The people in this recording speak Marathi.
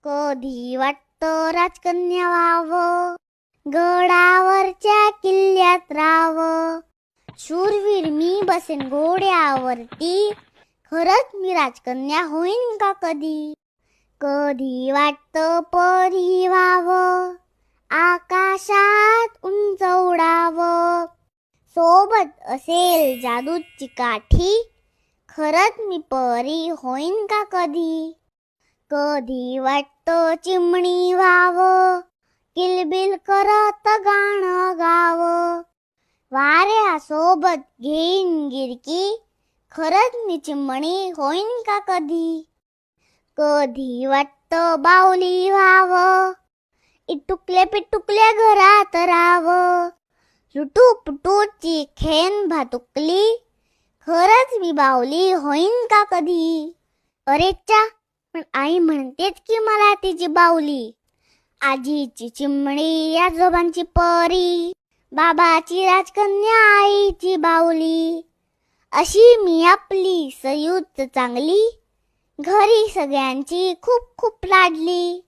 कधी वाटतं राजकन्या व्हावं, गडावरच्या किल्ल्यात राहावं. शूरवीर मी बसेन घोड्यावरती, खरंच मी राजकन्या होईन का कधी. कधी वाटतं परी व्हावं, आकाशात उंच उडावं. सोबत असेल जादूची काठी, खरंच मी परी होईन का कधी. कधी वाटतं चिमणी व्हावं, किलबिल करत गाणं गावं. वाऱ्यासोबत घेईन गिरकी, खरंच मी चिमणी होईन का कधी. कधी वाटतं बाहुली व्हावं, इटुकले पिटुकल्या घरात राहावं. लुटूपुटूची खेन भातुकली, खरंच मी बाहुली होईन का कधी. अरेच्या, पण आई म्हणतेच की मला तिची बाहुली. आजीची चिमणी, आजोबांची परी, बाबाची राजकन्या, आईची बाहुली. अशी मी आपली सयूच चांगली, घरी सगळ्यांची खूप खूप लाडली.